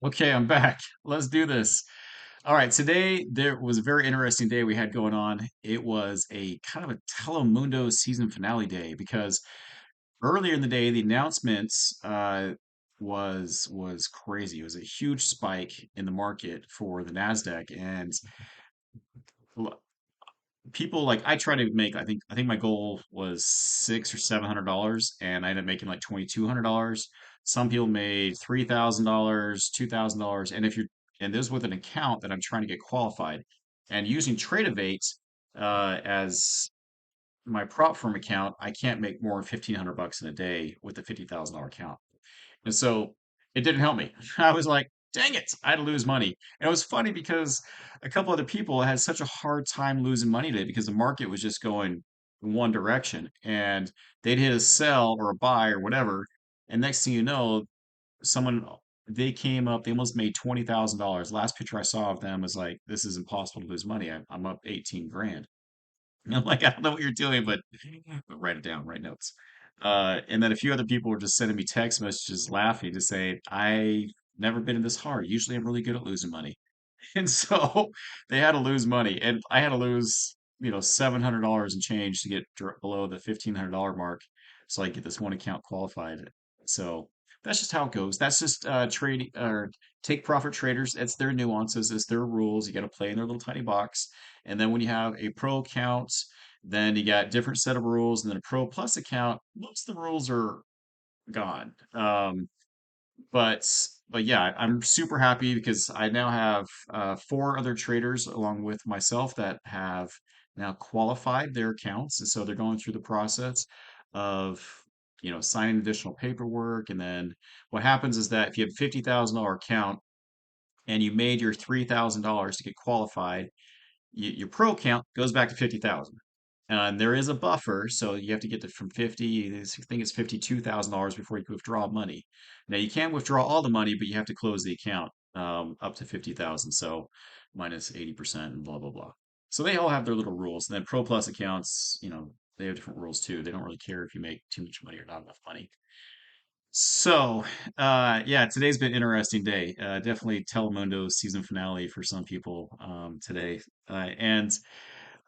Okay, I'm back. Let's do this. All right, today there was a very interesting day we had going on. It was a kind of a Telemundo season finale day because earlier in the day the announcements was crazy. It was a huge spike in the market for the Nasdaq, and l- people like I try to make. I think my goal was $600 or $700, and I ended up making like $2,200. Some people made $3,000, $2,000, and this with an account that I'm trying to get qualified, and using Tradeovate as my prop firm account, I can't make more than $1,500 in a day with a $50,000 account. And so it didn't help me. I was like, dang it, I had to lose money. And it was funny because a couple other people had such a hard time losing money today because the market was just going in one direction. And they'd hit a sell or a buy or whatever. And next thing you know, someone they came up, they almost made $20,000. Last picture I saw of them was like, this is impossible to lose money. I'm up 18 grand. And I'm like, I don't know what you're doing, but write it down, write notes. And then a few other people were just sending me text messages laughing to say, I've never been in this hard. Usually I'm really good at losing money. And so they had to lose money. And I had to lose, $700 and change to get below the $1,500 mark so I could get this one account qualified. So that's just how it goes. That's just trading or take profit traders. It's their nuances, it's their rules. You got to play in their little tiny box. And then when you have a pro account, then you got different set of rules. And then a pro plus account, most of the rules are gone. But but yeah, I'm super happy because I now have four other traders along with myself that have now qualified their accounts, and so they're going through the process of signing additional paperwork. And then what happens is that if you have a $50,000 account and you made your $3,000 to get qualified, your pro account goes back to 50,000. And there is a buffer, so you have to get to from 50, I think it's $52,000 before you can withdraw money. Now you can withdraw all the money, but you have to close the account up to 50,000, so minus 80% and blah blah blah. So they all have their little rules. And then Pro Plus accounts, they have different rules too. They don't really care if you make too much money or not enough money. So, yeah, today's been an interesting day. Definitely Telemundo season finale for some people today. And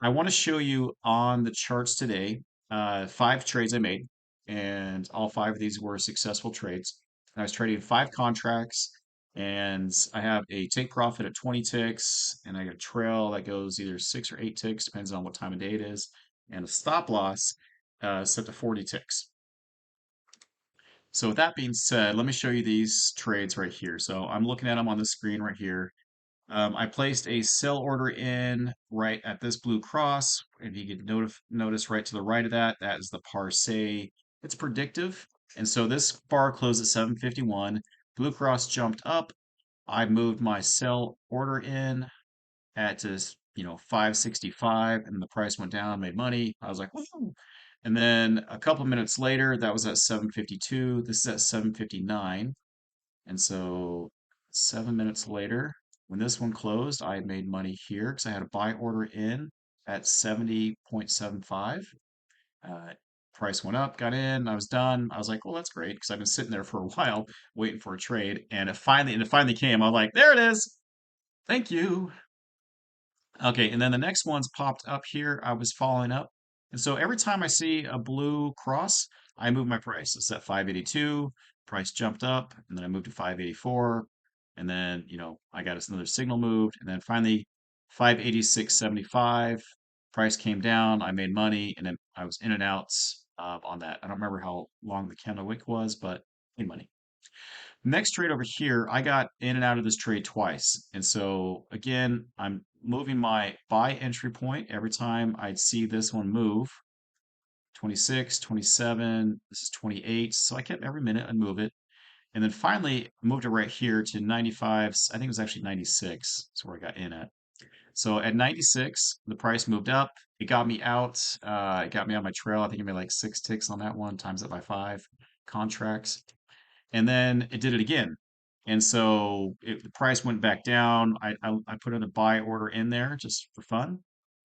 I want to show you on the charts today five trades I made, and all five of these were successful trades. I was trading five contracts, and I have a take profit at 20 ticks, and I got a trail that goes either 6 or 8 ticks, depends on what time of day it is, and a stop loss set to 40 ticks. So with that being said, let me show you these trades right here. So I'm looking at them on the screen right here. I placed a sell order in right at this blue cross. If you could notice right to the right of that, that is the Parse. It's predictive. And so this bar closed at 751. Blue cross jumped up. I moved my sell order in at just 565, and the price went down, made money. I was like, woo. And then a couple minutes later, that was at 752. This is at 759. And so 7 minutes later, when this one closed, I had made money here because I had a buy order in at 70.75. Uh, Price went up, got in, I was done. I was like, well, that's great because I've been sitting there for a while waiting for a trade. And it finally came. I was like, there it is. Thank you. Okay, and then the next one's popped up here. I was following up. And so every time I see a blue cross, I move my price. It's at 582, price jumped up, and then I moved to 584. And then, I got another signal moved. And then finally, 586.75, price came down. I made money, and then I was in and out on that. I don't remember how long the candle wick was, but made money. Next trade over here, I got in and out of this trade twice. And so again, I'm moving my buy entry point every time I'd see this one move. 26, 27, this is 28. So I kept every minute I'd move it. And then finally I moved it right here to 95. I think it was actually 96. That's where I got in at. So at 96, the price moved up. It got me out. It got me on my trail. I think I made like 6 ticks on that one, times it by five contracts. And then it did it again. And so the price went back down. I put in a buy order in there just for fun,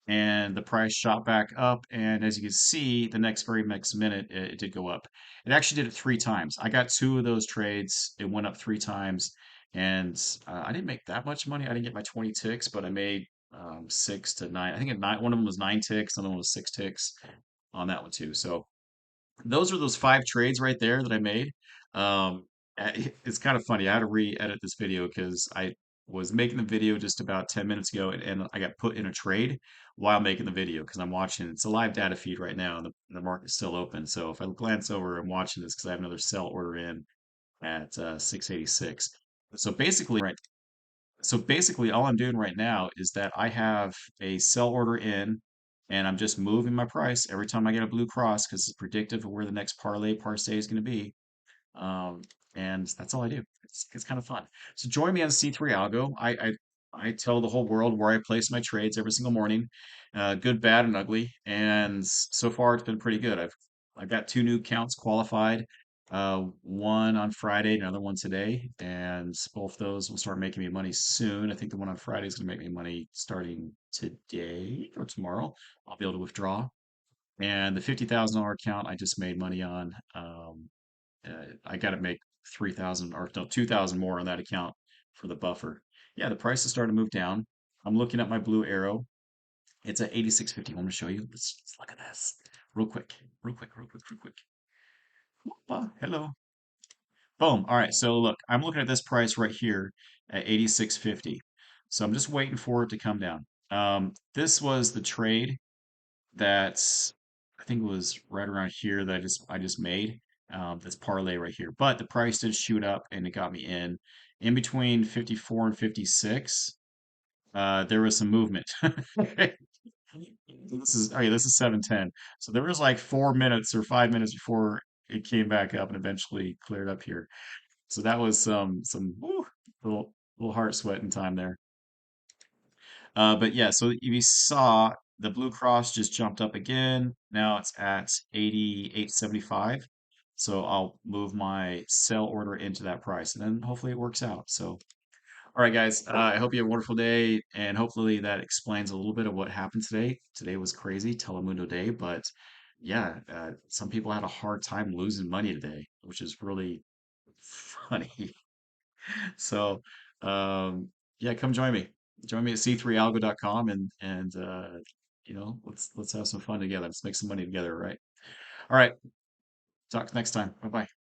and the price shot back up. And as you can see, the very next minute, it did go up. It actually did it three times. I got two of those trades. It went up three times. and I didn't make that much money. I didn't get my 20 ticks, but I made 6 to 9. I think one of them was 9 ticks, another one was 6 ticks on that one too. So those are those 5 trades right there that I made. It's kind of funny. I had to re-edit this video because I was making the video just about 10 minutes ago, and I got put in a trade while making the video because I'm watching. It's a live data feed right now, and the market's still open. So if I glance over, I'm watching this because I have another sell order in at 686. So basically, right. So basically, all I'm doing right now is that I have a sell order in, and I'm just moving my price every time I get a blue cross because it's predictive of where the next parlay parse is going to be. Um, and that's all I do. It's kind of fun. So join me on C3 Algo. I tell the whole world where I place my trades every single morning, good, bad, and ugly. And so far, it's been pretty good. I've got 2 new accounts qualified. One on Friday, another one today, and both those will start making me money soon. I think the one on Friday is going to make me money starting today or tomorrow. I'll be able to withdraw. And the $50,000 account I just made money on. I got to make 3,000 or no 2,000 more on that account for the buffer. Yeah, the price is starting to move down. I'm looking at my blue arrow. It's at 86.50. I'm going to show you. Let's look at this real quick, real quick, real quick, real quick. Hello. Boom. All right. So look, I'm looking at this price right here at 86.50. So I'm just waiting for it to come down. This was the trade that I think it was right around here that I just made. This parlay right here, but the price did shoot up and it got me in between 54 and 56. There was some movement. This is 7:10. So there was like 4 minutes or 5 minutes before it came back up and eventually cleared up here. So that was some woo, little heart sweating time there. But yeah, so you saw the Blue Cross just jumped up again. Now it's at 88.75. So I'll move my sell order into that price and then hopefully it works out. So, all right, guys, I hope you have a wonderful day. And hopefully that explains a little bit of what happened today. Today was crazy, Telemundo Day. But yeah, some people had a hard time losing money today, which is really funny. So, yeah, come join me. Join me at c3algo.com and let's have some fun together. Let's make some money together, right? All right. Talk next time. Bye-bye.